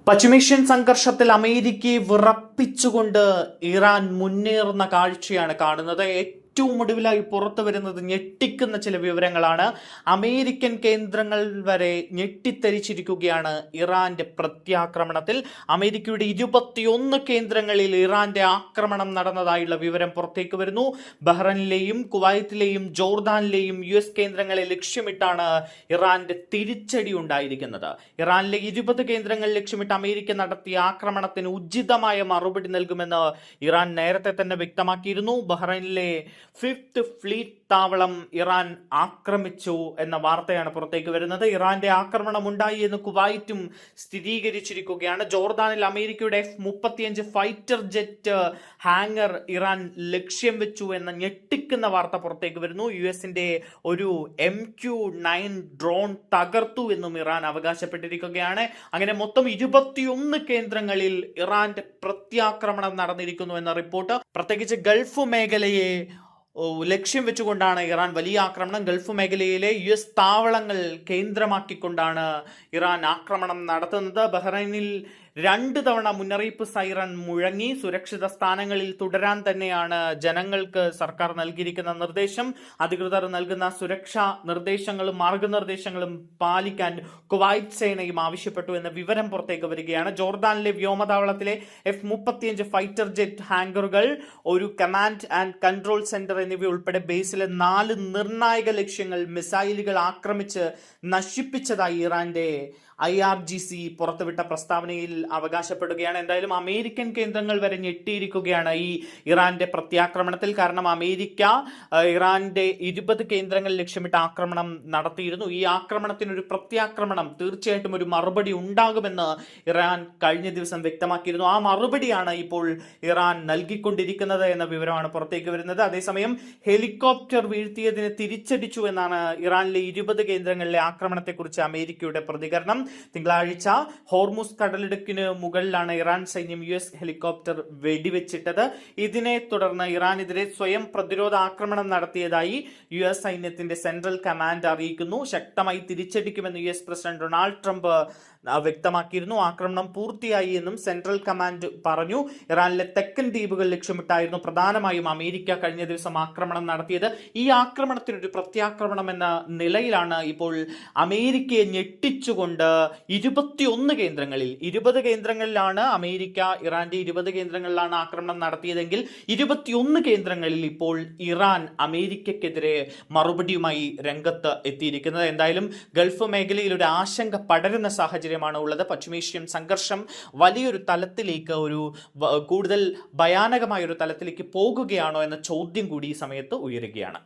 പശ്ചിമേഷ്യൻ സംഘർഷത്തിൽ അമേരിക്കയെ വിറപ്പിച്ചുകൊണ്ട് ഇറാൻ മുന്നേറുന്ന കാഴ്ചയാണ് കാണുന്നത്. ഏറ്റവും ഒടുവിലായി പുറത്തു വരുന്നത് ഞെട്ടിക്കുന്ന ചില വിവരങ്ങളാണ്. അമേരിക്കൻ കേന്ദ്രങ്ങൾ വരെ ഞെട്ടിത്തരിച്ചിരിക്കുകയാണ് ഇറാന്റെ പ്രത്യാക്രമണത്തിൽ. അമേരിക്കയുടെ 21 കേന്ദ്രങ്ങളിൽ ഇറാന്റെ ആക്രമണം നടന്നതായുള്ള വിവരം പുറത്തേക്ക് വരുന്നു. ബഹ്റൈനിലെയും കുവൈറ്റിലെയും ജോർദാനിലെയും US കേന്ദ്രങ്ങളെ ലക്ഷ്യമിട്ടാണ് ഇറാന്റെ തിരിച്ചടി ഉണ്ടായിരിക്കുന്നത്. ഇറാനിലെ 20 കേന്ദ്രങ്ങൾ ലക്ഷ്യമിട്ട് അമേരിക്ക നടത്തിയ ആക്രമണത്തിന് ഉചിതമായ മറുപടി നൽകുമെന്ന് ഇറാൻ നേരത്തെ തന്നെ വ്യക്തമാക്കിയിരുന്നു. ബഹ്റൈനിലെ 5th ഫ്ലീറ്റ് താവളം ഇറാൻ ആക്രമിച്ചു എന്ന വാർത്തയാണ് പുറത്തേക്ക് വരുന്നത്. ഇറാന്റെ ആക്രമണം ഉണ്ടായി എന്ന് കുവൈറ്റും സ്ഥിരീകരിച്ചിരിക്കുകയാണ്. ജോർദാനിൽ അമേരിക്കയുടെ F-35 fighter jet hanger Iran ലക്ഷ്യം വെച്ചു എന്ന ഞെട്ടിക്കുന്ന വാർത്ത പുറത്തേക്ക് വരുന്നു. US-ന്റെ ഒരു MQ-9 ഡ്രോൺ തകർത്തു എന്നും ഇറാൻ അവകാശപ്പെട്ടിരിക്കുകയാണ്. അങ്ങനെ മൊത്തം 21 കേന്ദ്രങ്ങളിൽ ഇറാന്റെ പ്രത്യാക്രമണം നടന്നിരിക്കുന്നു എന്ന റിപ്പോർട്ട്. പ്രത്യേകിച്ച് ഗൾഫ് മേഖലയെ ലക്ഷ്യം വെച്ചുകൊണ്ടാണ് ഇറാൻ വലിയ ആക്രമണം. ഗൾഫ് മേഖലയിലെ US താവളങ്ങൾ കേന്ദ്രമാക്കിക്കൊണ്ടാണ് ഇറാൻ ആക്രമണം നടത്തുന്നത്. ബഹ്റൈനിൽ 2 തവണ മുന്നറിയിപ്പ് സൈറൺ മുഴങ്ങി. സുരക്ഷിത സ്ഥാനങ്ങളിൽ തുടരാൻ തന്നെയാണ് ജനങ്ങൾക്ക് സർക്കാർ നൽകിയിരിക്കുന്ന നിർദ്ദേശം. അധികൃതർ നൽകുന്ന സുരക്ഷാ നിർദ്ദേശങ്ങളും മാർഗനിർദ്ദേശങ്ങളും പാലിക്കാൻ കുവൈറ്റ് സേനയും ആവശ്യപ്പെട്ടു എന്ന വിവരം പുറത്തേക്ക് വരികയാണ്. ജോർദാനിലെ വ്യോമതാവളത്തിലെ F-35 ഫൈറ്റർ ജെറ്റ് ഹാങ്കറുകൾ, ഒരു കമാൻഡ് ആൻഡ് കൺട്രോൾ സെന്റർ എന്നിവ ഉൾപ്പെടെ ബേസിലെ 4 നിർണായക ലക്ഷ്യങ്ങൾ മിസൈലുകൾ ആക്രമിച്ച് നശിപ്പിച്ചതായി ഇറാന്റെ IRGC പുറത്തുവിട്ട പ്രസ്താവനയിൽ അവകാശപ്പെടുകയാണ്. എന്തായാലും അമേരിക്കൻ കേന്ദ്രങ്ങൾ വരെ ഞെട്ടിയിരിക്കുകയാണ് ഈ ഇറാന്റെ പ്രത്യാക്രമണത്തിൽ. കാരണം അമേരിക്ക ഇറാന്റെ 20 കേന്ദ്രങ്ങൾ ലക്ഷ്യമിട്ട് ആക്രമണം നടത്തിയിരുന്നു. ഈ ആക്രമണത്തിനൊരു പ്രത്യാക്രമണം, തീർച്ചയായിട്ടും ഒരു മറുപടി ഉണ്ടാകുമെന്ന് ഇറാൻ കഴിഞ്ഞ ദിവസം വ്യക്തമാക്കിയിരുന്നു. ആ മറുപടിയാണ് ഇപ്പോൾ ഇറാൻ നൽകിക്കൊണ്ടിരിക്കുന്നത് എന്ന വിവരമാണ് പുറത്തേക്ക് വരുന്നത്. അതേസമയം ഹെലികോപ്റ്റർ വീഴ്ത്തിയതിന് തിരിച്ചടിച്ചു എന്നാണ് ഇറാനിലെ 20 കേന്ദ്രങ്ങളിലെ ആക്രമണത്തെക്കുറിച്ച് അമേരിക്കയുടെ പ്രതികരണം. തിങ്കളാഴ്ച ഹോർമുസ് കടലിടുക്കിന് മുകളിലാണ് ഇറാൻ സൈന്യം US ഹെലികോപ്റ്റർ വെടിവെച്ചിട്ടത്. ഇതിനെ തുടർന്ന് ഇറാനെതിരെ സ്വയം പ്രതിരോധ ആക്രമണം നടത്തിയതായി US സൈന്യത്തിന്റെ സെൻട്രൽ കമാൻഡ് അറിയിക്കുന്നു. ശക്തമായി തിരിച്ചടിക്കുമെന്ന് US പ്രസിഡന്റ് ഡൊണാൾഡ് ട്രംപ് വ്യക്തമാക്കിയിരുന്നു. ആക്രമണം പൂർത്തിയായി എന്നും സെൻട്രൽ കമാൻഡ് പറഞ്ഞു. ഇറാനിലെ തെക്കൻ ദ്വീപുകൾ ലക്ഷ്യമിട്ടായിരുന്നു പ്രധാനമായും അമേരിക്ക കഴിഞ്ഞ ദിവസം ആക്രമണം നടത്തിയത്. ഈ ആക്രമണത്തിനൊരു പ്രത്യാക്രമണം എന്ന നിലയിലാണ് ഇപ്പോൾ അമേരിക്കയെ ഞെട്ടിച്ചുകൊണ്ട് 21 കേന്ദ്രങ്ങളിൽ, 20 കേന്ദ്രങ്ങളിലാണ് അമേരിക്ക ഇറാന്റെ 20 കേന്ദ്രങ്ങളിലാണ് ആക്രമണം നടത്തിയതെങ്കിൽ 21 കേന്ദ്രങ്ങളിൽ ഇപ്പോൾ ഇറാൻ അമേരിക്കക്കെതിരെ മറുപടിയുമായി രംഗത്ത് എത്തിയിരിക്കുന്നത്. എന്തായാലും ഗൾഫ് മേഖലയിൽ ഒരു ആശങ്ക പടരുന്ന സാഹചര്യമാണ് ഉള്ളത്. പശ്ചിമേഷ്യൻ സംഘർഷം വലിയൊരു തലത്തിലേക്ക്, ഒരു കൂടുതൽ ഭയാനകമായ ഒരു തലത്തിലേക്ക് പോകുകയാണോ എന്ന ചോദ്യം കൂടി ഈ സമയത്ത് ഉയരുകയാണ്.